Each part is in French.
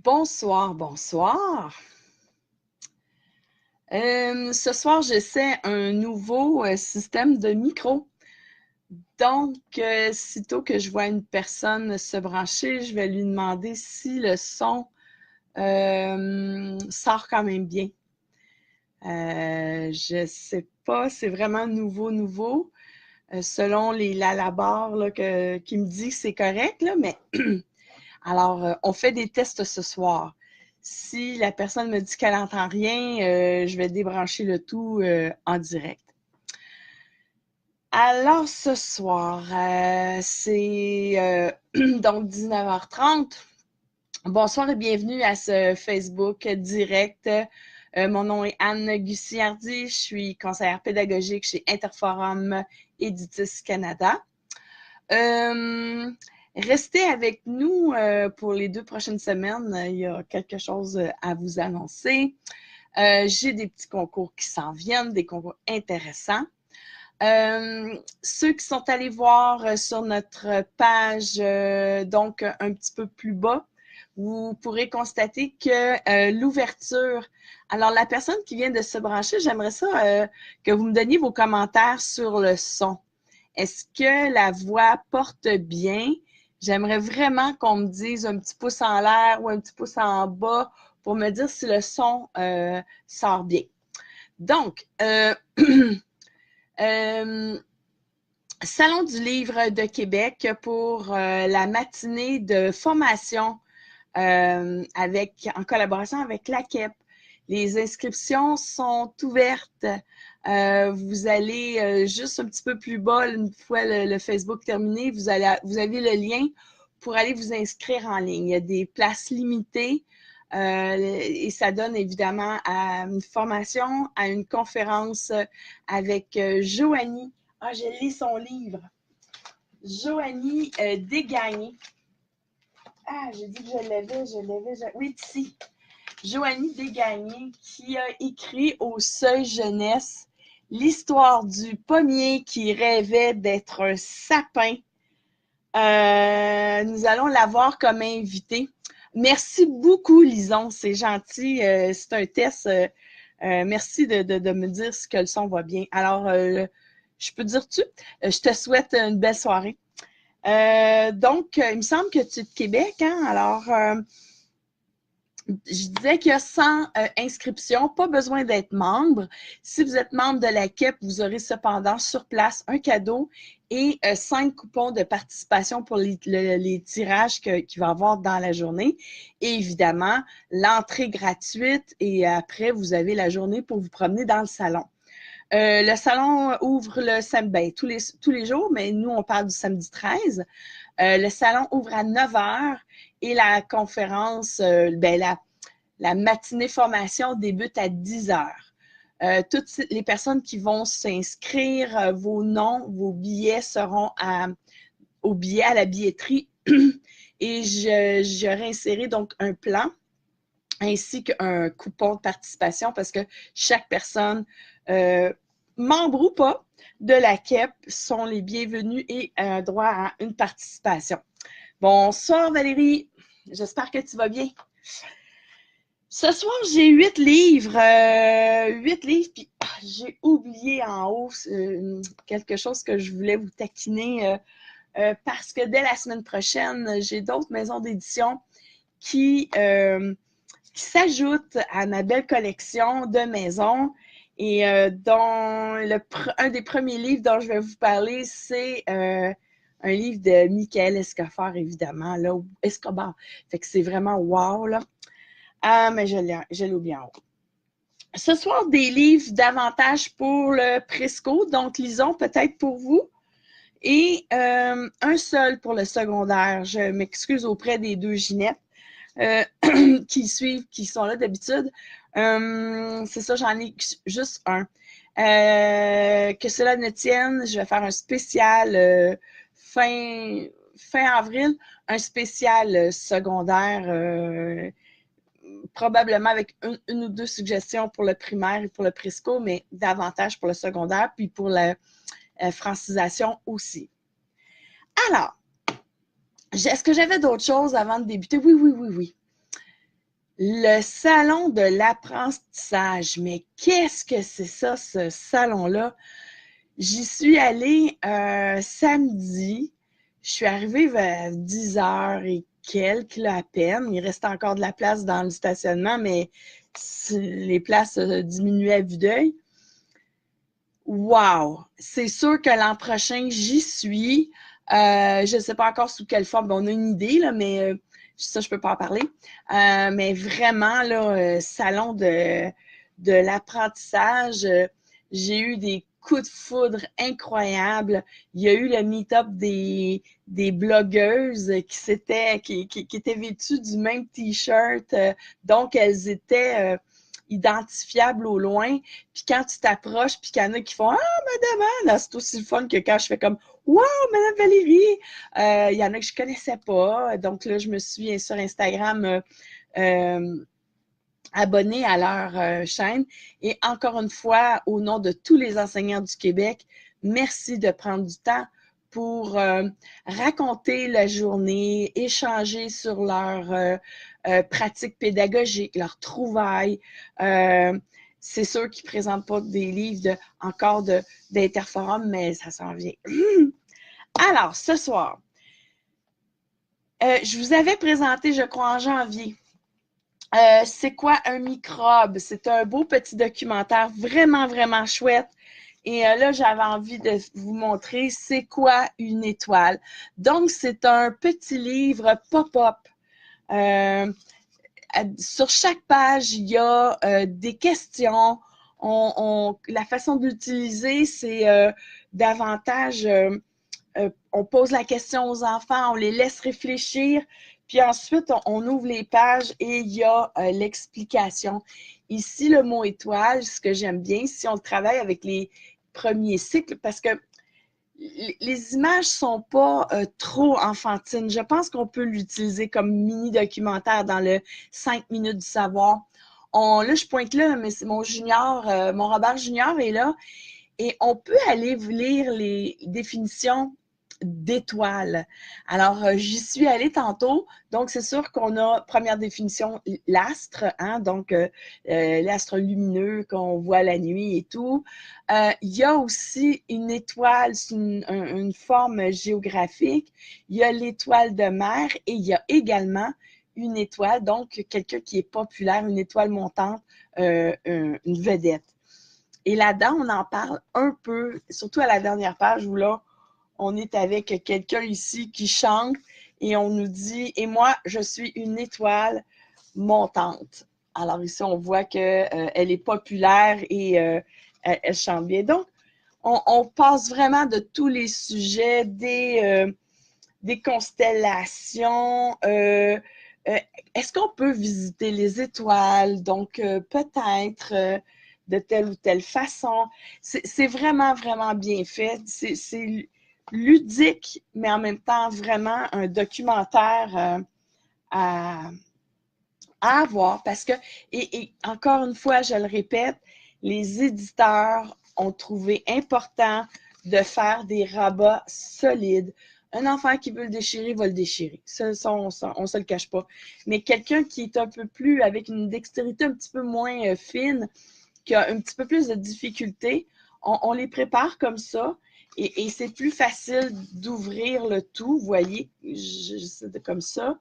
Bonsoir, bonsoir. Ce soir, j'essaie un nouveau système de micro. Donc, sitôt que je vois une personne se brancher, je vais lui demander si le son sort quand même bien. Je sais pas, c'est vraiment nouveau. Selon la labare là, qui me dit que c'est correct, là, mais alors, on fait des tests ce soir. Si la personne me dit qu'elle n'entend rien, je vais débrancher le tout en direct. Alors, ce soir, c'est donc 19h30. Bonsoir et bienvenue à ce Facebook direct. Mon nom est Anne Gussiardi. Je suis conseillère pédagogique chez Interforum Éditis Canada. Restez avec nous pour les 2 prochaines semaines. Il y a quelque chose à vous annoncer. J'ai des petits concours qui s'en viennent, des concours intéressants. Ceux qui sont allés voir sur notre page, donc un petit peu plus bas, vous pourrez constater que l'ouverture... Alors, la personne qui vient de se brancher, j'aimerais ça que vous me donniez vos commentaires sur le son. Est-ce que la voix porte bien? J'aimerais vraiment qu'on me dise un petit pouce en l'air ou un petit pouce en bas pour me dire si le son sort bien. Donc, Salon du livre de Québec pour la matinée de formation en collaboration avec l'AQEP. Les inscriptions sont ouvertes. Vous allez juste un petit peu plus bas, une fois le Facebook terminé, vous avez le lien pour aller vous inscrire en ligne. Il y a des places limitées et ça donne évidemment à une formation, à une conférence avec Joanie. Ah, je lis son livre. Joanie Desgagnés. Ah, j'ai dit que je l'avais. Oui, ici. Joanie Desgagnés, qui a écrit au Seuil Jeunesse l'histoire du pommier qui rêvait d'être un sapin. Nous allons l'avoir comme invitée. Merci beaucoup, Lison. C'est gentil. C'est un test. Merci de me dire si que le son va bien. Alors, je peux dire-tu? Je te souhaite une belle soirée. Donc, il me semble que tu es de Québec, hein? Alors, je disais qu'il y a 100 inscriptions, pas besoin d'être membre. Si vous êtes membre de la KEP, vous aurez cependant sur place un cadeau et 5 coupons de participation pour les tirages qu'il va y avoir dans la journée. Et évidemment, l'entrée gratuite et après, vous avez la journée pour vous promener dans le salon. Le salon ouvre le samedi, tous les jours, mais nous, on parle du samedi 13. Le salon ouvre à 9h et la conférence, la matinée formation débute à 10h. Toutes les personnes qui vont s'inscrire, vos noms, vos billets seront à la billetterie et j'aurai inséré donc un plan ainsi qu'un coupon de participation parce que chaque personne, membre ou pas, de la KEP sont les bienvenus et droit à une participation. Bonsoir Valérie, j'espère que tu vas bien. Ce soir, j'ai 8 livres. 8 livres, puis j'ai oublié en haut quelque chose que je voulais vous taquiner parce que dès la semaine prochaine, j'ai d'autres maisons d'édition qui s'ajoutent à ma belle collection de maisons. Et dont un des premiers livres dont je vais vous parler, c'est un livre de Michael Escobar, évidemment, là, Escobar. Fait que c'est vraiment wow, là. Ah, mais je l'ai oublié en haut. Ce soir, des livres davantage pour le Presco, donc lisons peut-être pour vous. Et un seul pour le secondaire. Je m'excuse auprès des 2 Ginettes qui suivent, qui sont là d'habitude. C'est ça, j'en ai juste un. Que cela ne tienne, je vais faire un spécial fin avril, un spécial secondaire, probablement avec une ou 2 suggestions pour le primaire et pour le presco, mais davantage pour le secondaire, puis pour la francisation aussi. Alors, est-ce que j'avais d'autres choses avant de débuter? Oui. Le salon de l'apprentissage. Mais qu'est-ce que c'est ça, ce salon-là? J'y suis allée samedi. Je suis arrivée vers 10 heures et quelques là, à peine. Il reste encore de la place dans le stationnement, mais les places diminuaient à vue d'œil. Wow! C'est sûr que l'an prochain, j'y suis. Je ne sais pas encore sous quelle forme. On a une idée, là, mais ça, je ne peux pas en parler. Mais vraiment, là, salon de l'apprentissage, j'ai eu des coups de foudre incroyables. Il y a eu le meet-up des blogueuses qui étaient vêtues du même T-shirt. Donc, elles étaient identifiables au loin. Puis quand tu t'approches, puis qu'il y en a qui font « Ah, madame Anne! » C'est aussi le fun que quand je fais comme « Wow, madame Valérie! » Il y en a que je connaissais pas. Donc là, je me suis sur Instagram abonnée à leur chaîne. Et encore une fois, au nom de tous les enseignants du Québec, merci de prendre du temps pour raconter la journée, échanger sur leur pratiques pédagogiques, leurs trouvailles. C'est sûr qu'ils ne présentent pas des livres encore d'Interforum, mais ça s'en vient. Alors, ce soir, je vous avais présenté, je crois, en janvier, c'est quoi un microbe? C'est un beau petit documentaire vraiment, vraiment chouette. Et là, j'avais envie de vous montrer c'est quoi une étoile. Donc, c'est un petit livre pop-up. Sur chaque page, il y a des questions. La façon de l'utiliser, c'est davantage, on pose la question aux enfants, on les laisse réfléchir, puis ensuite, on ouvre les pages et il y a l'explication. Ici, le mot étoile, ce que j'aime bien, si on travaille avec les premiers cycles, parce que les images sont pas trop enfantines. Je pense qu'on peut l'utiliser comme mini-documentaire dans le 5 minutes du savoir. Là, je pointe là, mais c'est mon junior, mon Robert junior est là. Et on peut aller lire les définitions d'étoiles. Alors, j'y suis allée tantôt. Donc, c'est sûr qu'on a, première définition, l'astre, hein, donc l'astre lumineux qu'on voit la nuit et tout. Il y a aussi une étoile, c'est une forme géographique. Il y a l'étoile de mer et il y a également une étoile, donc quelqu'un qui est populaire, une étoile montante, une vedette. Et là-dedans, on en parle un peu, surtout à la dernière page où là, on est avec quelqu'un ici qui chante et on nous dit « Et moi, je suis une étoile montante. » Alors ici, on voit qu'elle est populaire et elle chante bien. Donc, on passe vraiment de tous les sujets, des constellations. Est-ce qu'on peut visiter les étoiles? Donc, peut-être de telle ou telle façon. C'est vraiment, vraiment bien fait. C'est ludique, mais en même temps, vraiment un documentaire à avoir. Parce que, et encore une fois, je le répète, les éditeurs ont trouvé important de faire des rabats solides. Un enfant qui veut le déchirer va le déchirer. Ça, on ne se le cache pas. Mais quelqu'un qui est un peu plus, avec une dextérité un petit peu moins fine, qui a un petit peu plus de difficultés, on les prépare comme ça et c'est plus facile d'ouvrir le tout, vous voyez, c'est comme ça.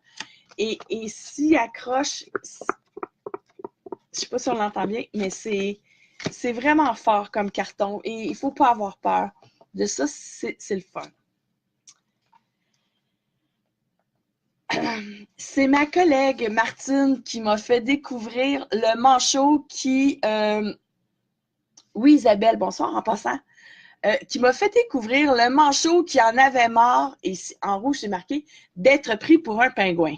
Et s'il accroche, je ne sais pas si on l'entend bien, mais c'est vraiment fort comme carton et il ne faut pas avoir peur. De ça, c'est le fun. C'est ma collègue Martine qui m'a fait découvrir le manchot qui... oui, Isabelle, bonsoir en passant. Qui m'a fait découvrir le manchot qui en avait marre, et en rouge c'est marqué, d'être pris pour un pingouin.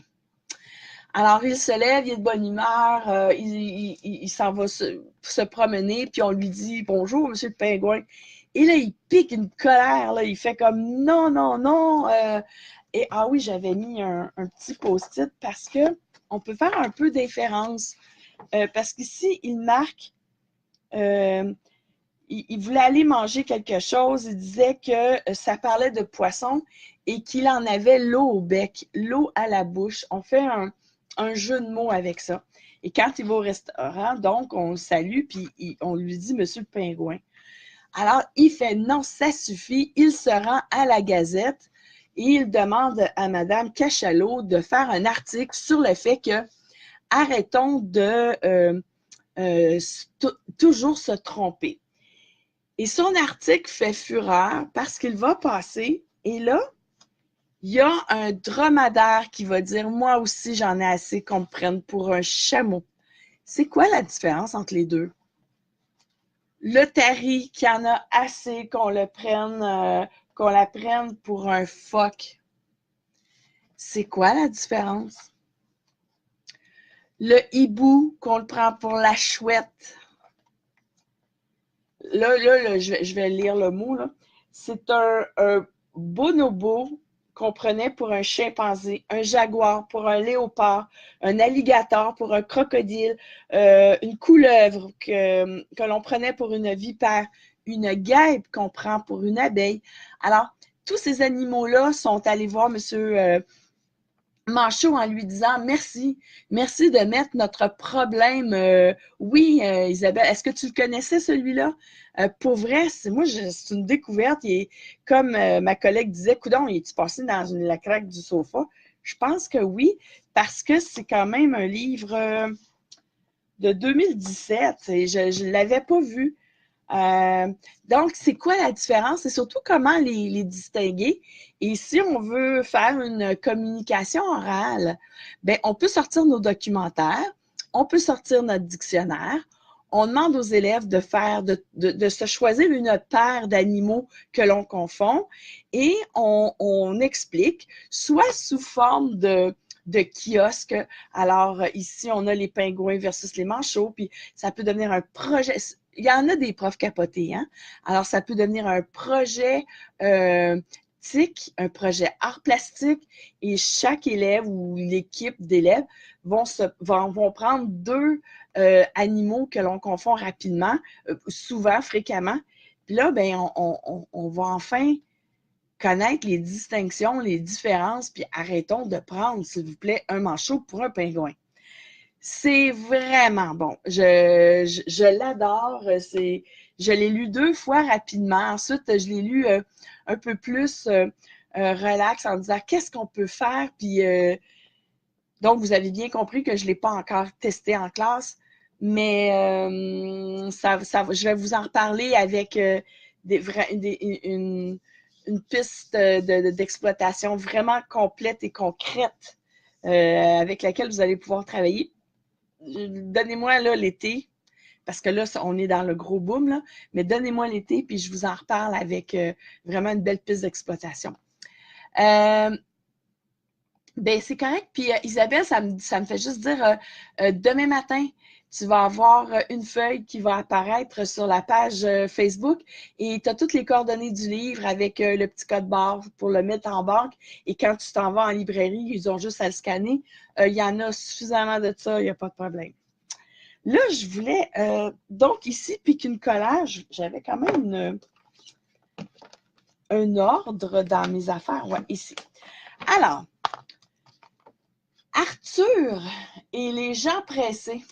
Alors, il se lève, il est de bonne humeur, il s'en va se promener, puis on lui dit « Bonjour, monsieur le pingouin ». Et là, il pique une colère, là, il fait comme « Non, non, non ». Et ah oui, j'avais mis un petit post-it parce que on peut faire un peu d'inférence. Parce qu'ici, il marque il voulait aller manger quelque chose. Il disait que ça parlait de poisson et qu'il en avait l'eau au bec, l'eau à la bouche. On fait un jeu de mots avec ça. Et quand il va au restaurant, donc, on le salue, puis on lui dit « Monsieur le pingouin ». Alors, il fait « Non, ça suffit ». Il se rend à la Gazette et il demande à Madame Cachalot de faire un article sur le fait que arrêtons de toujours se tromper. Et son article fait fureur parce qu'il va passer et là, il y a un dromadaire qui va dire « Moi aussi, j'en ai assez qu'on me prenne pour un chameau ». C'est quoi la différence entre les deux? Le tari qui en a assez qu'on la prenne pour un phoque. C'est quoi la différence? Le hibou qu'on le prend pour la chouette. Là, je vais lire le mot. C'est un bonobo qu'on prenait pour un chimpanzé, un jaguar pour un léopard, un alligator pour un crocodile, une couleuvre que l'on prenait pour une vipère, une guêpe qu'on prend pour une abeille. Alors, tous ces animaux-là sont allés voir M. Manchot en lui disant merci de mettre notre problème. Oui, Isabelle, est-ce que tu le connaissais celui-là? Pour vrai, c'est une découverte. Comme ma collègue disait, coudonc, il est passé dans la craque du sofa? Je pense que oui, parce que c'est quand même un livre de 2017 et je ne l'avais pas vu. Donc, c'est quoi la différence et surtout comment les distinguer? Et si on veut faire une communication orale, ben, on peut sortir nos documentaires, on peut sortir notre dictionnaire, on demande aux élèves de se choisir une paire d'animaux que l'on confond et on explique, soit sous forme de kiosque. Alors, ici, on a les pingouins versus les manchots, puis ça peut devenir un projet. Il y en a des profs capotés, hein? Alors, ça peut devenir un projet TIC, un projet art plastique, et chaque élève ou l'équipe d'élèves vont prendre deux animaux que l'on confond rapidement, souvent, fréquemment. Puis là, ben, on va enfin connaître les distinctions, les différences, puis arrêtons de prendre, s'il vous plaît, un manchot pour un pingouin. C'est vraiment bon. Je l'adore. Je l'ai lu 2 fois rapidement. Ensuite, je l'ai lu un peu plus relax en disant qu'est-ce qu'on peut faire. Puis, donc, vous avez bien compris que je ne l'ai pas encore testé en classe, mais je vais vous en reparler avec une piste d'exploitation vraiment complète et concrète avec laquelle vous allez pouvoir travailler. Donnez-moi là l'été, parce que là, on est dans le gros boom, là, mais donnez-moi l'été, puis je vous en reparle avec vraiment une belle piste d'exploitation. Ben, c'est correct. Puis Isabelle, ça me fait juste dire, demain matin, tu vas avoir une feuille qui va apparaître sur la page Facebook et tu as toutes les coordonnées du livre avec le petit code barre pour le mettre en banque. Et quand tu t'en vas en librairie, ils ont juste à le scanner. Il y en a suffisamment de ça, il n'y a pas de problème. Là, je voulais, donc ici, puis qu'une collage, j'avais quand même un ordre dans mes affaires. Ouais, ici. Alors, Arthur et les gens pressés.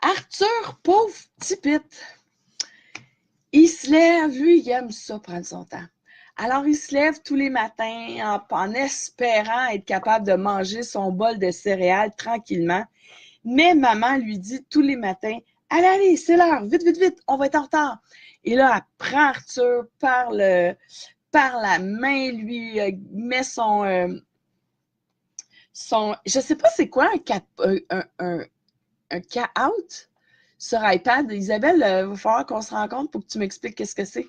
Arthur, pauvre petit pit, il se lève, lui, il aime ça, prendre son temps. Alors, il se lève tous les matins en espérant être capable de manger son bol de céréales tranquillement. Mais maman lui dit tous les matins, « Allez, c'est l'heure, vite, vite, vite, on va être en retard. » Et là, elle prend Arthur par la main, lui met son je ne sais pas c'est quoi un cat-out sur iPad. Isabelle, il va falloir qu'on se rencontre pour que tu m'expliques qu'est-ce que c'est.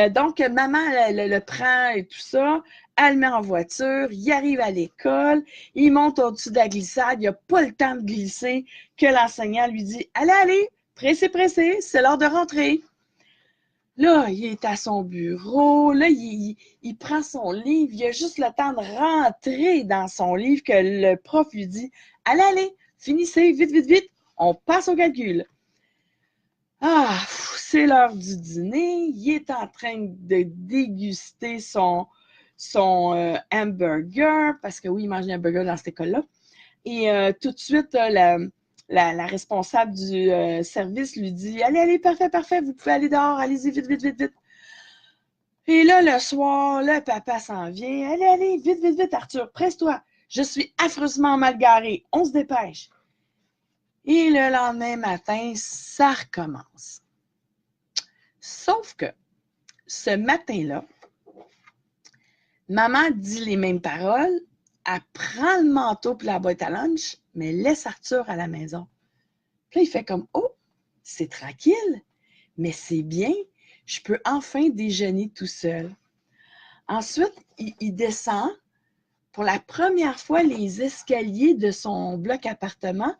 Donc, maman le prend et tout ça, elle le met en voiture, il arrive à l'école, il monte au-dessus de la glissade, il n'a pas le temps de glisser, que l'enseignant lui dit « Allez, allez, pressé, pressé, c'est l'heure de rentrer. » Là, il est à son bureau, là, il prend son livre, il a juste le temps de rentrer dans son livre que le prof lui dit « Allez, allez, finissez, vite, vite, vite, on passe au calcul. » Ah, c'est l'heure du dîner, il est en train de déguster son son hamburger, parce que oui, il mange un hamburger dans cette école-là. Et tout de suite, la responsable du service lui dit « Allez, allez, parfait, parfait, vous pouvez aller dehors, allez-y, vite, vite, vite, vite. » Et là, le soir, le papa s'en vient. « Allez, allez, vite, vite, vite, Arthur, presse-toi. Je suis affreusement mal garé. On se dépêche. » Et le lendemain matin, ça recommence. Sauf que ce matin-là, maman dit les mêmes paroles, elle prend le manteau et la boîte à lunch, mais laisse Arthur à la maison. Puis là, il fait comme « Oh, c'est tranquille, mais c'est bien, je peux enfin déjeuner tout seul. » Ensuite, il descend pour la première fois les escaliers de son bloc appartement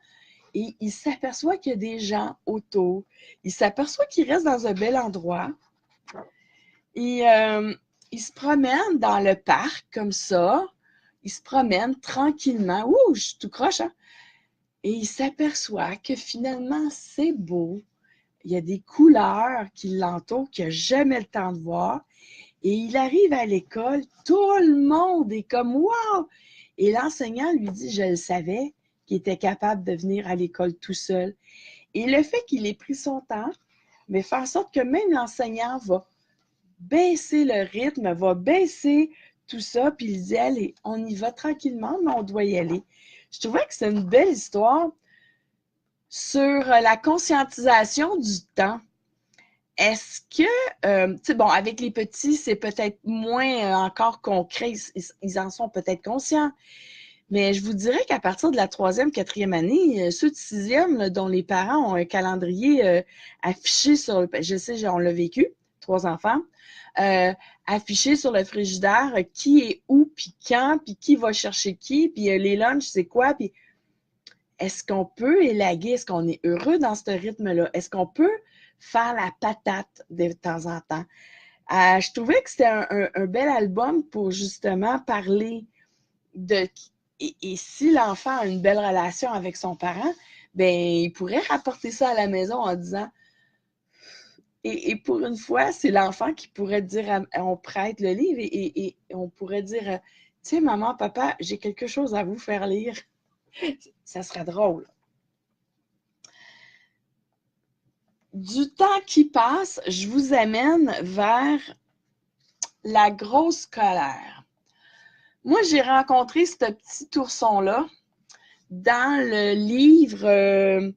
et il s'aperçoit qu'il y a des gens autour. Il s'aperçoit qu'il reste dans un bel endroit. Et il se promène dans le parc comme ça. Il se promène tranquillement. Ouh, je suis tout croche, hein? Et il s'aperçoit que finalement, c'est beau. Il y a des couleurs qui l'entourent qu'il n'a jamais le temps de voir. Et il arrive à l'école, tout le monde est comme « Wow! » Et l'enseignant lui dit « Je le savais qu'il était capable de venir à l'école tout seul. » Et le fait qu'il ait pris son temps, mais fait en sorte que même l'enseignant va baisser le rythme, va baisser tout ça, puis il dit « Allez, on y va tranquillement, mais on doit y aller. » Je trouvais que c'est une belle histoire sur la conscientisation du temps. Est-ce que, tu sais, bon, avec les petits, c'est peut-être moins encore concret, ils en sont peut-être conscients, mais je vous dirais qu'à partir de la 3e, 4e année, ceux de 6e, là, dont les parents ont un calendrier affiché sur, je sais, on l'a vécu, 3 enfants, affiché sur le frigidaire, qui est où, puis quand, puis qui va chercher qui, puis les lunchs, c'est quoi, puis est-ce qu'on peut élaguer, est-ce qu'on est heureux dans ce rythme-là? Est-ce qu'on peut faire la patate de temps en temps? Je trouvais que c'était un bel album pour justement parler de... Et si l'enfant a une belle relation avec son parent, ben il pourrait rapporter ça à la maison en disant... Et pour une fois, c'est l'enfant qui pourrait dire, on prête le livre et on pourrait dire, tu sais, maman, papa, j'ai quelque chose à vous faire lire. Ça serait drôle. Du temps qui passe, je vous amène vers la grosse colère. Moi, j'ai rencontré ce petit ourson-là dans le livre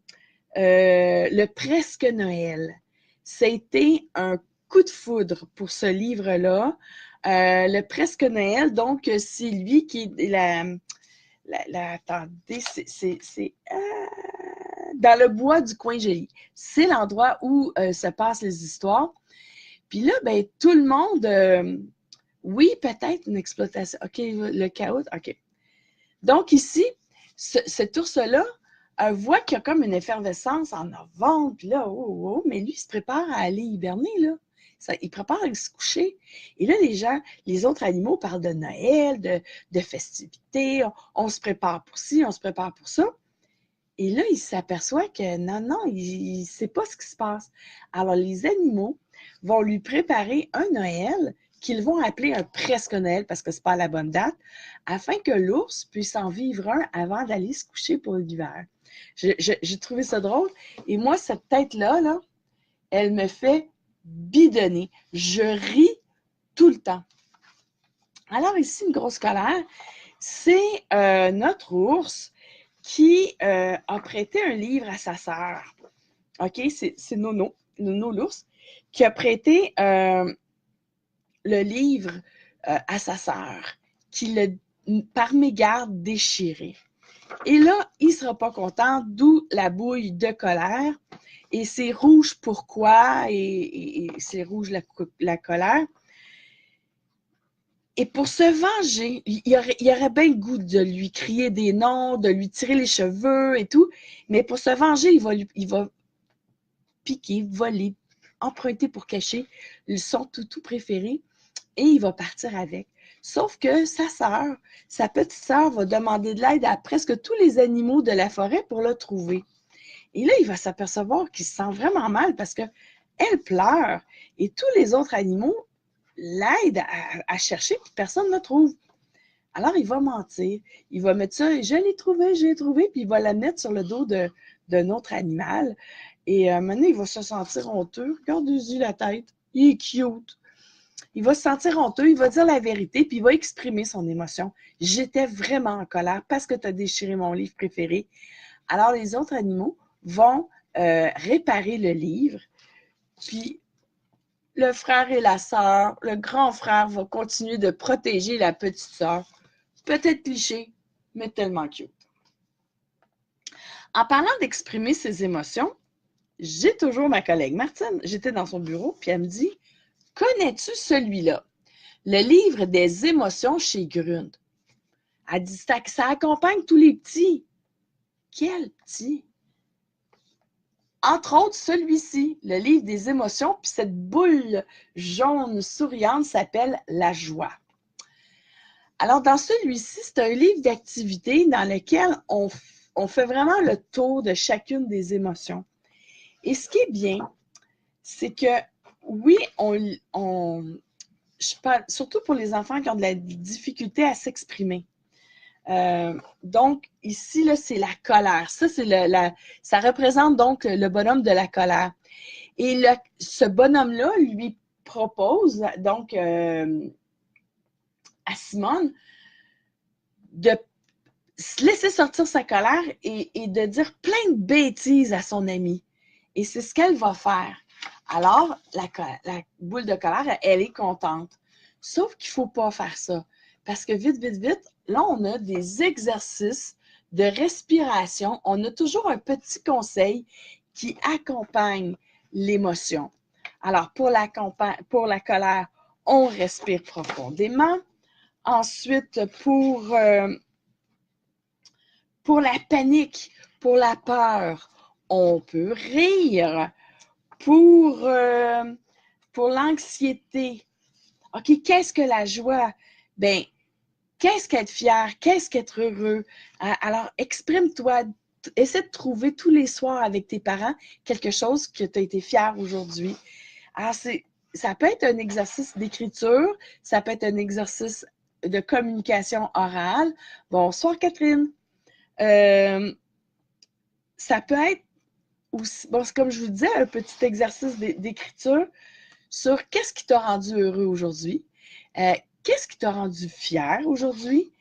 Le Presque Noël. C'était un coup de foudre pour ce livre-là. Le Presque Noël, donc, c'est lui qui est attendez, c'est dans le bois du coin Gély. C'est l'endroit où se passent les histoires. Puis là, ben, tout le monde, oui, peut-être une exploitation. OK, le chaos, OK. Donc ici, cet ours-là voit qu'il y a comme une effervescence en novembre, puis là, mais lui, il se prépare à aller hiberner, là. Il prépare à se coucher. Et là, les autres animaux parlent de Noël, de festivités, on se prépare pour ci, on se prépare pour ça. Et là, il s'aperçoit que non, il ne sait pas ce qui se passe. Alors, les animaux vont lui préparer un Noël qu'ils vont appeler un presque Noël parce que ce n'est pas la bonne date, afin que l'ours puisse en vivre un avant d'aller se coucher pour l'hiver. J'ai trouvé ça drôle. Et moi, cette tête-là, là, elle me fait bidonner. Je ris tout le temps. Alors ici, une grosse colère, c'est notre ours qui a prêté un livre à sa sœur. OK? C'est Nono l'ours, qui a prêté le livre à sa sœur, qui l'a par mégarde déchiré. Et là, il ne sera pas content, d'où la bouille de colère. Et c'est rouge pourquoi, et c'est rouge la colère. Et pour se venger, il y aurait bien le goût de lui crier des noms, de lui tirer les cheveux et tout. Mais pour se venger, il va piquer, voler, emprunter pour cacher son toutou préféré et il va partir avec. Sauf que sa petite sœur va demander de l'aide à presque tous les animaux de la forêt pour le trouver. Et là, il va s'apercevoir qu'il se sent vraiment mal parce qu'elle pleure et tous les autres animaux l'aide à chercher, puis personne ne le trouve. Alors, il va mentir. Il va mettre ça, je l'ai trouvé, puis il va la mettre sur le dos d'un autre animal. Et à un moment donné, il va se sentir honteux. Regardez-y la tête. Il est cute. Il va se sentir honteux, il va dire la vérité, puis il va exprimer son émotion. J'étais vraiment en colère parce que tu as déchiré mon livre préféré. Alors, les autres animaux vont réparer le livre, puis le frère et la sœur, le grand frère va continuer de protéger la petite sœur. Peut-être cliché, mais tellement cute. En parlant d'exprimer ses émotions, j'ai toujours ma collègue Martine. J'étais dans son bureau, puis elle me dit « Connais-tu celui-là? Le livre des émotions chez Grund. » Elle dit « Ça accompagne tous les petits. » Quel petit? Entre autres, celui-ci, le livre des émotions, puis cette boule jaune souriante s'appelle La joie. Alors, dans celui-ci, c'est un livre d'activité dans lequel on fait vraiment le tour de chacune des émotions. Et ce qui est bien, c'est que, oui, je parle surtout pour les enfants qui ont de la difficulté à s'exprimer. Donc, ici, là, c'est la colère. Ça représente donc le bonhomme de la colère. Et ce bonhomme-là lui propose, donc, à Simone, de se laisser sortir sa colère et de dire plein de bêtises à son ami. Et c'est ce qu'elle va faire. Alors, la boule de colère, elle est contente. Sauf qu'il ne faut pas faire ça. Parce que vite, là, on a des exercices de respiration. On a toujours un petit conseil qui accompagne l'émotion. Alors, pour la colère, on respire profondément. Ensuite, pour la panique, pour la peur, on peut rire. Pour l'anxiété, OK, qu'est-ce que la joie? Bien, qu'est-ce qu'être fier? Qu'est-ce qu'être heureux? Alors, exprime-toi. Essaie de trouver tous les soirs avec tes parents quelque chose que tu as été fier aujourd'hui. Alors, ça peut être un exercice d'écriture, ça peut être un exercice de communication orale. Bonsoir, Catherine. Ça peut être aussi, comme je vous disais, un petit exercice d'écriture sur qu'est-ce qui t'a rendu heureux aujourd'hui, qu'est-ce qui t'a rendu fier aujourd'hui,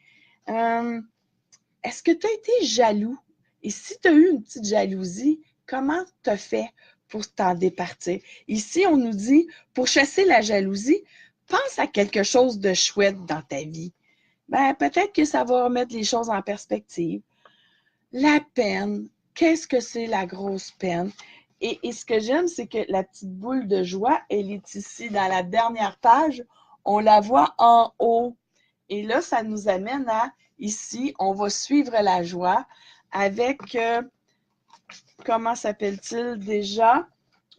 est-ce que tu as été jaloux? Et si tu as eu une petite jalousie, comment tu as fait pour t'en départir? Ici, on nous dit, pour chasser la jalousie, pense à quelque chose de chouette dans ta vie. Ben, peut-être que ça va remettre les choses en perspective. La peine, qu'est-ce que c'est la grosse peine? Et ce que j'aime, c'est que la petite boule de joie, elle est ici dans la dernière page. On la voit en haut. Et là, ça nous amène à, ici, on va suivre la joie avec, comment s'appelle-t-il déjà?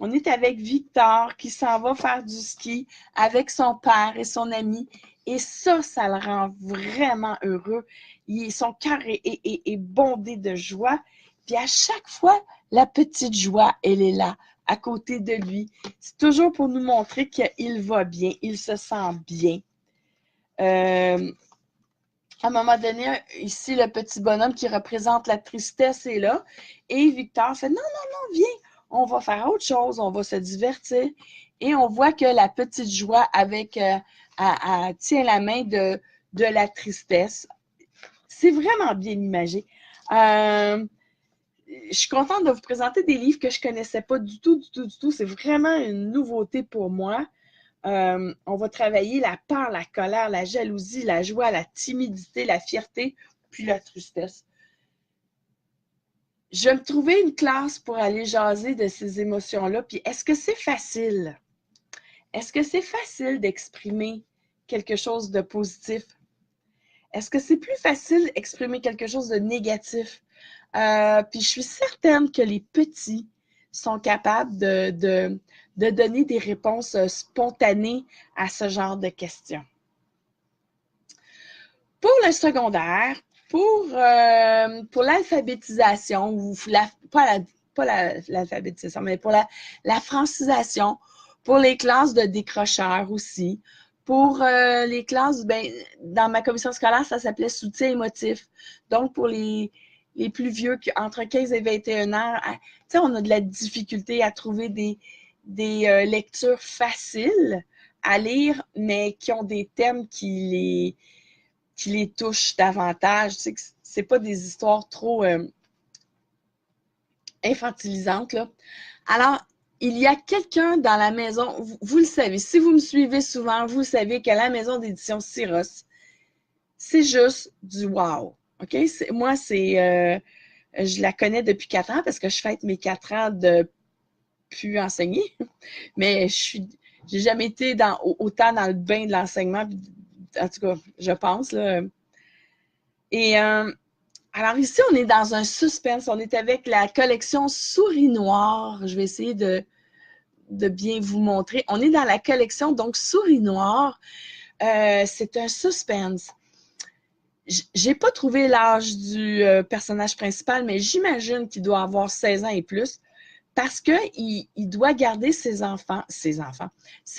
On est avec Victor qui s'en va faire du ski avec son père et son ami. Et ça le rend vraiment heureux. Son cœur est bondé de joie. Puis à chaque fois, la petite joie, elle est là, à côté de lui. C'est toujours pour nous montrer qu'il va bien, il se sent bien. À un moment donné, ici, le petit bonhomme qui représente la tristesse est là. Et Victor fait « Non, viens, on va faire autre chose, on va se divertir. » Et on voit que la petite joie avec, elle tient la main de la tristesse. C'est vraiment bien imagé. Je suis contente de vous présenter des livres que je ne connaissais pas du tout. C'est vraiment une nouveauté pour moi. On va travailler la peur, la colère, la jalousie, la joie, la timidité, la fierté, puis la tristesse. Je vais me trouver une classe pour aller jaser de ces émotions-là. Puis est-ce que c'est facile? Est-ce que c'est facile d'exprimer quelque chose de positif? Est-ce que c'est plus facile d'exprimer quelque chose de négatif? Puis je suis certaine que les petits sont capables de donner des réponses spontanées à ce genre de questions. Pour le secondaire, pour l'alphabétisation, ou pas l'alphabétisation, mais pour la francisation, pour les classes de décrocheurs aussi, Pour les classes, ben, dans ma commission scolaire, ça s'appelait soutien émotif. Donc, pour les plus vieux, entre 15 et 21 ans, tu sais, on a de la difficulté à trouver des lectures faciles à lire, mais qui ont des thèmes qui les touchent davantage. Tu sais, c'est pas des histoires trop infantilisantes, là. Alors, il y a quelqu'un dans la maison, vous le savez, si vous me suivez souvent, vous savez que la maison d'édition Syros, c'est juste du wow. OK? Moi, je la connais depuis 4 ans parce que je fête mes 4 ans de plus enseigner. Mais j'ai jamais été autant dans le bain de l'enseignement. En tout cas, je pense, là. Et alors ici, on est dans un suspense. On est avec la collection Souris Noire. Je vais essayer de bien vous montrer. On est dans la collection, donc, Souris Noire. C'est un suspense. J'ai pas trouvé l'âge du personnage principal, mais j'imagine qu'il doit avoir 16 ans et plus parce qu'il doit garder ses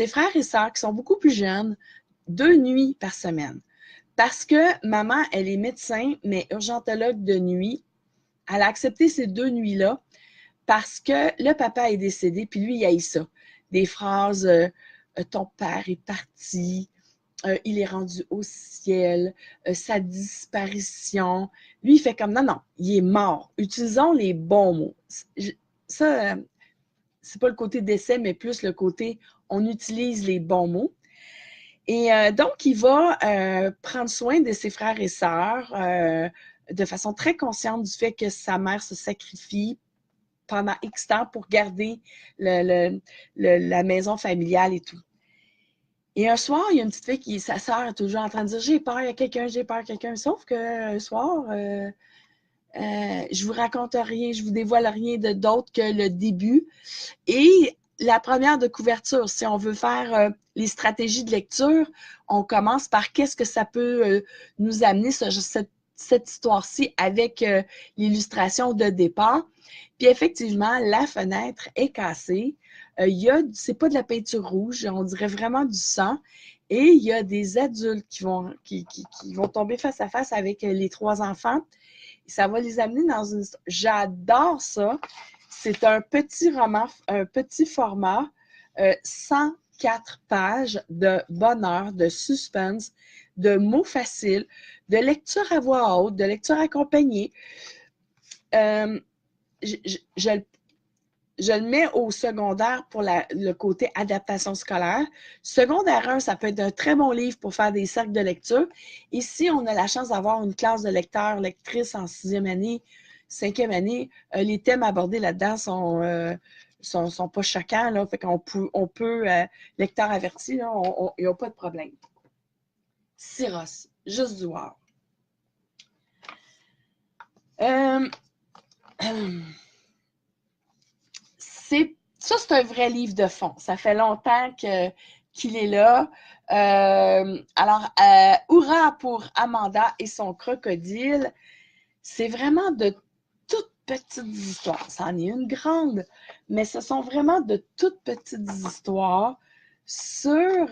frères et sœurs qui sont beaucoup plus jeunes, 2 nuits par semaine. Parce que maman, elle est médecin, mais urgentologue de nuit. Elle a accepté ces 2 nuits-là parce que le papa est décédé, puis lui, il haït ça. Des phrases ton père est parti, il est rendu au ciel, sa disparition. Lui, il fait comme non, il est mort. Utilisons les bons mots. Ça, c'est pas le côté décès, mais plus le côté on utilise les bons mots. Et donc, il va prendre soin de ses frères et sœurs de façon très consciente du fait que sa mère se sacrifie pendant X temps pour garder la maison familiale et tout. Et un soir, il y a une petite fille sa sœur est toujours en train de dire « J'ai peur, il y a quelqu'un, j'ai peur, quelqu'un. » Sauf que un soir, je vous raconte rien, je vous dévoile rien d'autre que le début. Et la première de couverture, si on veut faire les stratégies de lecture, on commence par qu'est-ce que ça peut nous amener, cette histoire-ci, avec l'illustration de départ. Puis effectivement, la fenêtre est cassée. C'est pas de la peinture rouge, on dirait vraiment du sang. Et il y a des adultes qui vont tomber face à face avec les 3 enfants. Ça va les amener dans une... J'adore ça. C'est un petit roman, un petit format, 104 pages de bonheur, de suspense, de mots faciles, de lecture à voix haute, de lecture accompagnée. Je le mets au secondaire pour le côté adaptation scolaire. Secondaire 1, ça peut être un très bon livre pour faire des cercles de lecture. Ici, on a la chance d'avoir une classe de lecteurs, lectrices en 6e année, 5e année. Les thèmes abordés là-dedans sont pas choquants. Là, fait qu'on peut lecteur averti, il n'y a pas de problème. Syros, juste du wow. Ça, c'est un vrai livre de fond. Ça fait longtemps qu'il est là. Alors, Hurrah pour Amanda et son crocodile. C'est vraiment de toutes petites histoires. Ça en est une grande, mais ce sont vraiment de toutes petites histoires sur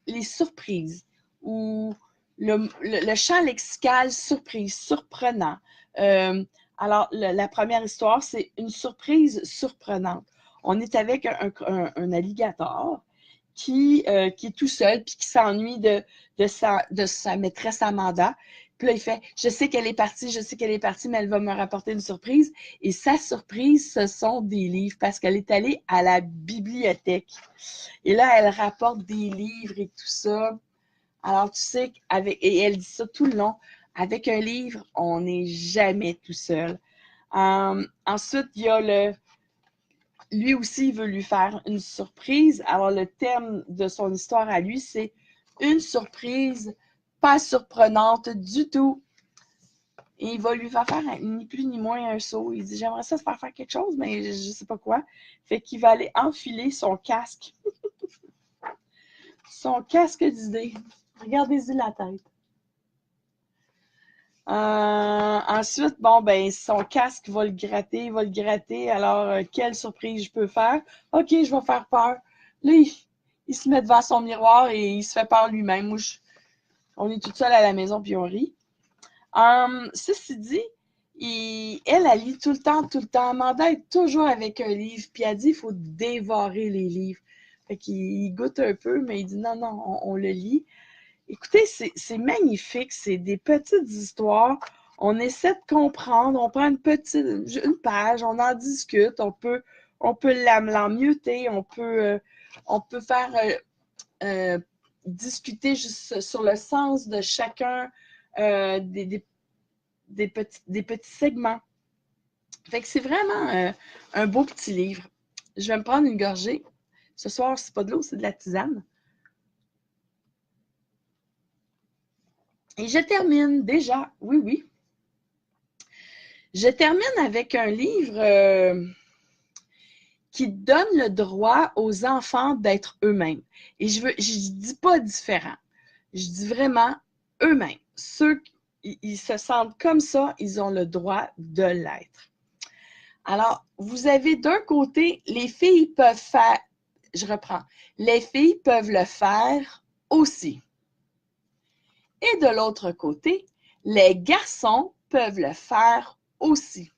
les surprises ou le champ lexical surprise, surprenant. Alors, la première histoire, c'est une surprise surprenante. On est avec un alligator qui est tout seul puis qui s'ennuie de sa maîtresse Amanda. Puis là, il fait « Je sais qu'elle est partie, mais elle va me rapporter une surprise. » Et sa surprise, ce sont des livres parce qu'elle est allée à la bibliothèque. Et là, elle rapporte des livres et tout ça. Alors, tu sais, et elle dit ça tout le long, avec un livre, on n'est jamais tout seul. Ensuite, il y a lui aussi, il veut lui faire une surprise. Alors, le thème de son histoire à lui, c'est une surprise pas surprenante du tout. Et il va lui faire ni plus ni moins un saut. Il dit, j'aimerais ça se faire quelque chose, mais je ne sais pas quoi. Fait qu'il va aller enfiler son casque. Son casque d'idées. Regardez-y la tête. Ensuite, son casque va le gratter. Alors, quelle surprise je peux faire? OK, je vais faire peur. Là, il se met devant son miroir et il se fait peur lui-même. On est tout seul à la maison puis on rit. Ceci dit, elle lit tout le temps. Amanda est toujours avec un livre, puis elle dit qu'il faut dévorer les livres. Fait qu'il goûte un peu, mais il dit non, on le lit. Écoutez, c'est magnifique, c'est des petites histoires. On essaie de comprendre, on prend une page, on en discute, on peut l'emmieuter, on peut faire discuter juste sur le sens de chacun des petits segments. Fait que c'est vraiment un beau petit livre. Je vais me prendre une gorgée. Ce soir, c'est pas de l'eau, c'est de la tisane. Et je termine déjà, oui. Je termine avec un livre qui donne le droit aux enfants d'être eux-mêmes. Et je dis pas différent. Je dis vraiment eux-mêmes. Ceux qui se sentent comme ça, ils ont le droit de l'être. Alors, vous avez d'un côté, les filles peuvent faire, je reprends, les filles peuvent le faire aussi. Et de l'autre côté, les garçons peuvent le faire aussi.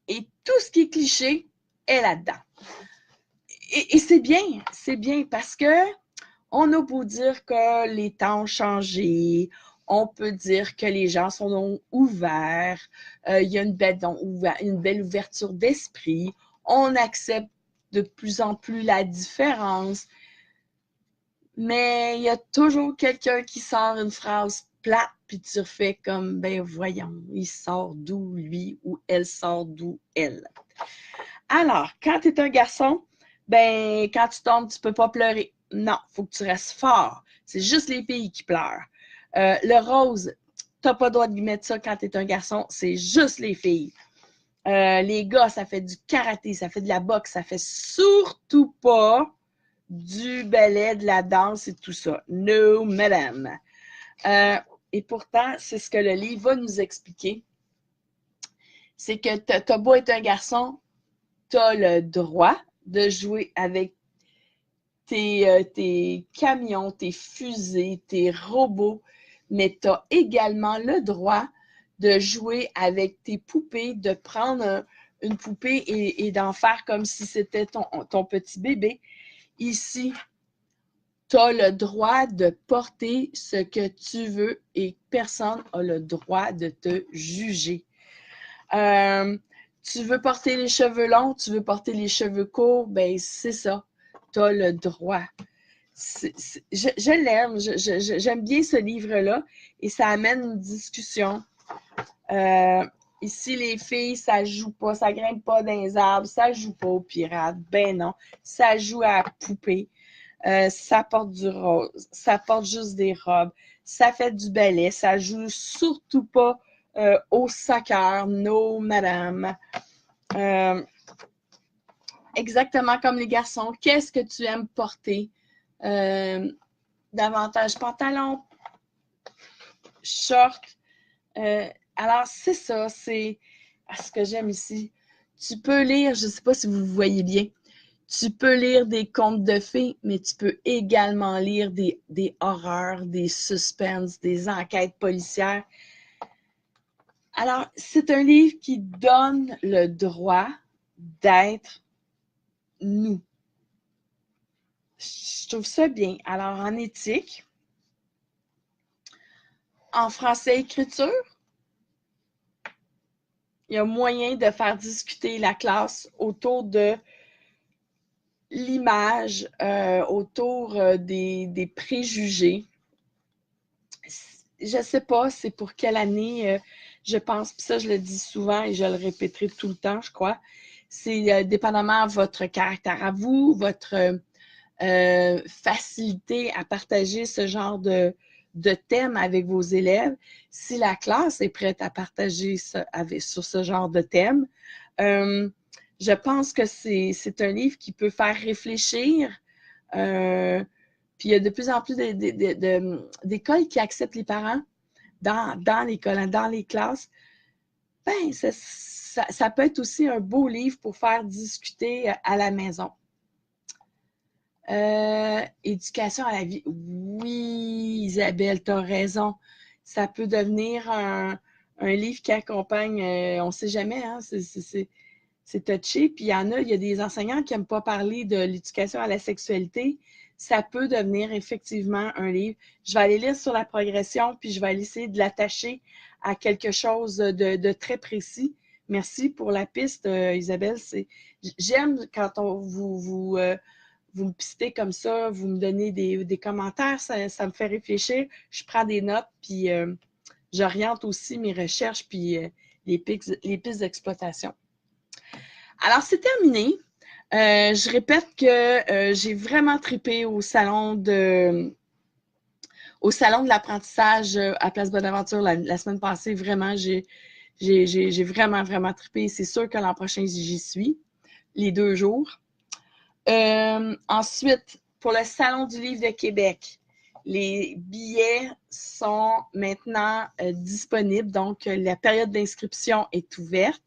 Et tout ce qui est cliché est là-dedans. Et c'est bien parce que on a beau dire que les temps ont changé, on peut dire que les gens sont ouverts, il y a une belle ouverture d'esprit, on accepte de plus en plus la différence, mais il y a toujours quelqu'un qui sort une phrase plate, puis tu refais comme, ben voyons, il sort d'où lui ou elle sort d'où elle. Alors, quand tu es un garçon, ben quand tu tombes, tu peux pas pleurer. Non, il faut que tu restes fort. C'est juste les filles qui pleurent. Le rose, tu n'as pas le droit de lui mettre ça quand tu es un garçon, c'est juste les filles. Les gars, ça fait du karaté, ça fait de la boxe, ça fait surtout pas du ballet, de la danse et tout ça. No, madame. Et pourtant, c'est ce que le livre va nous expliquer. C'est que t'as beau être un garçon, tu as le droit de jouer avec tes camions, tes fusées, tes robots, mais tu as également le droit de jouer avec tes poupées, de prendre une poupée et d'en faire comme si c'était ton petit bébé. Ici, tu as le droit de porter ce que tu veux et personne n'a le droit de te juger. Tu veux porter les cheveux longs, tu veux porter les cheveux courts, ben c'est ça. Tu as le droit. Je l'aime, j'aime bien ce livre-là et ça amène une discussion. Ici, les filles, ça joue pas, ça grimpe pas dans les arbres, ça joue pas aux pirates. Ben non, ça joue à la poupée. Ça porte du rose, ça porte juste des robes, ça fait du ballet, ça joue surtout pas au soccer, no madame. Exactement comme les garçons, qu'est-ce que tu aimes porter? Davantage pantalon, short. Alors, c'est ça, c'est ce que j'aime ici. Tu peux lire, je ne sais pas si vous voyez bien, tu peux lire des contes de fées, mais tu peux également lire des horreurs, des suspens, des enquêtes policières. Alors, c'est un livre qui donne le droit d'être nous. Je trouve ça bien. Alors, en éthique, en français écriture, il y a moyen de faire discuter la classe autour de l'image, autour des préjugés. Je ne sais pas c'est pour quelle année, je pense, puis ça je le dis souvent et je le répéterai tout le temps, je crois. C'est dépendamment de votre caractère à vous, votre facilité à partager ce genre de thème avec vos élèves. Si la classe est prête à partager sur ce genre de thème, je pense que c'est un livre qui peut faire réfléchir. Puis il y a de plus en plus d'écoles qui acceptent les parents dans l'école, dans les classes. Ben, ça peut être aussi un beau livre pour faire discuter à la maison. Éducation à la vie. Oui, Isabelle, tu as raison. Ça peut devenir un livre qui accompagne, on ne sait jamais, hein, c'est touché. Puis il y a des enseignants qui n'aiment pas parler de l'éducation à la sexualité. Ça peut devenir effectivement un livre. Je vais aller lire sur la progression, puis je vais aller essayer de l'attacher à quelque chose de très précis. Merci pour la piste, Isabelle. J'aime quand vous me pistez comme ça, vous me donnez des commentaires, ça me fait réfléchir. Je prends des notes, puis j'oriente aussi mes recherches, puis les pistes d'exploitation. Alors, c'est terminé. Je répète que j'ai vraiment trippé au salon de l'apprentissage à Place Bonaventure la semaine passée. Vraiment, j'ai vraiment, vraiment trippé. C'est sûr que l'an prochain, j'y suis, les 2 jours. Ensuite, pour le Salon du livre de Québec, les billets sont maintenant disponibles. Donc, la période d'inscription est ouverte.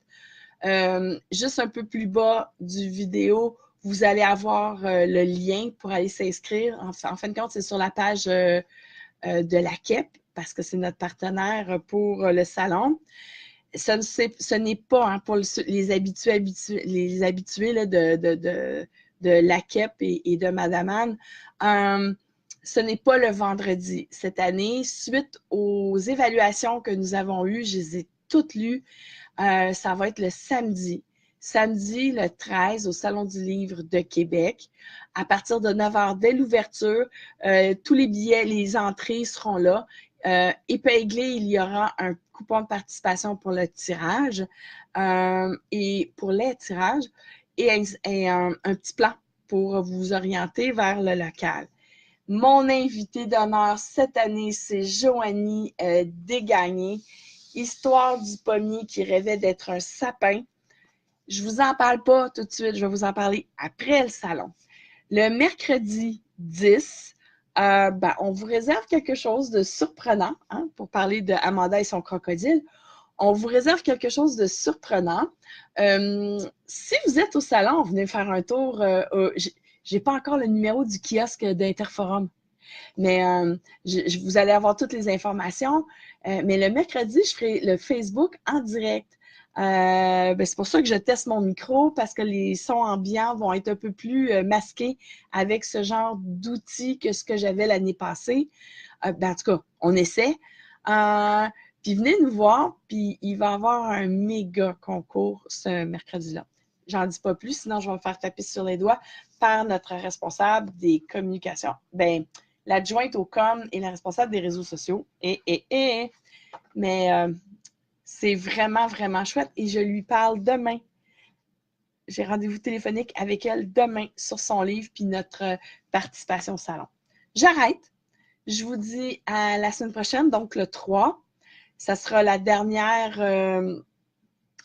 Juste un peu plus bas du vidéo, vous allez avoir le lien pour aller s'inscrire. En fin de compte, c'est sur la page de la KEP, parce que c'est notre partenaire pour le salon. Ce n'est pas hein, pour les habitués là, de la KEP et de Madame Anne. Ce n'est pas le vendredi cette année. Suite aux évaluations que nous avons eues, je les ai toutes lues. Ça va être le samedi le 13 au Salon du livre de Québec. À partir de 9h dès l'ouverture, tous les billets, les entrées seront là. Épinglé, il y aura un coupon de participation pour le tirage et pour les tirages et un petit plan pour vous orienter vers le local. Mon invité d'honneur cette année, c'est Joanie Desgagnés, Histoire du pommier qui rêvait d'être un sapin. Je ne vous en parle pas tout de suite, je vais vous en parler après le salon. Le mercredi 10, on vous réserve quelque chose de surprenant, hein, pour parler de Amanda et son crocodile. On vous réserve quelque chose de surprenant. Si vous êtes au salon, venez faire un tour. J'ai pas encore le numéro du kiosque d'Interforum, mais vous allez avoir toutes les informations. Mais le mercredi, je ferai le Facebook en direct. C'est pour ça que je teste mon micro, parce que les sons ambiants vont être un peu plus masqués avec ce genre d'outils que ce que j'avais l'année passée. En tout cas, on essaie. Puis venez nous voir, puis il va y avoir un méga concours ce mercredi-là. J'en dis pas plus, sinon je vais me faire taper sur les doigts par notre responsable des communications. L'adjointe au com et la responsable des réseaux sociaux. Mais c'est vraiment, vraiment chouette et je lui parle demain. J'ai rendez-vous téléphonique avec elle demain sur son livre puis notre participation au salon. J'arrête. Je vous dis à la semaine prochaine, donc le 3. Ça sera la dernière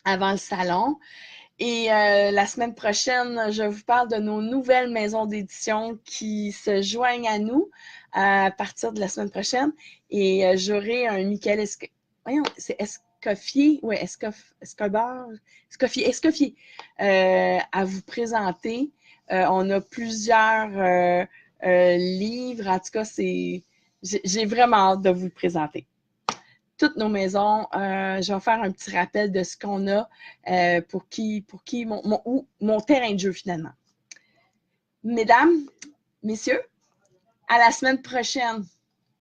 avant le salon. Et la semaine prochaine, je vous parle de nos nouvelles maisons d'édition qui se joignent à nous à partir de la semaine prochaine. Et j'aurai un Michael Escoffier à vous présenter. On a plusieurs livres. En tout cas, j'ai vraiment hâte de vous le présenter. Toutes nos maisons, je vais faire un petit rappel de ce qu'on a pour mon terrain de jeu finalement. Mesdames, messieurs, à la semaine prochaine.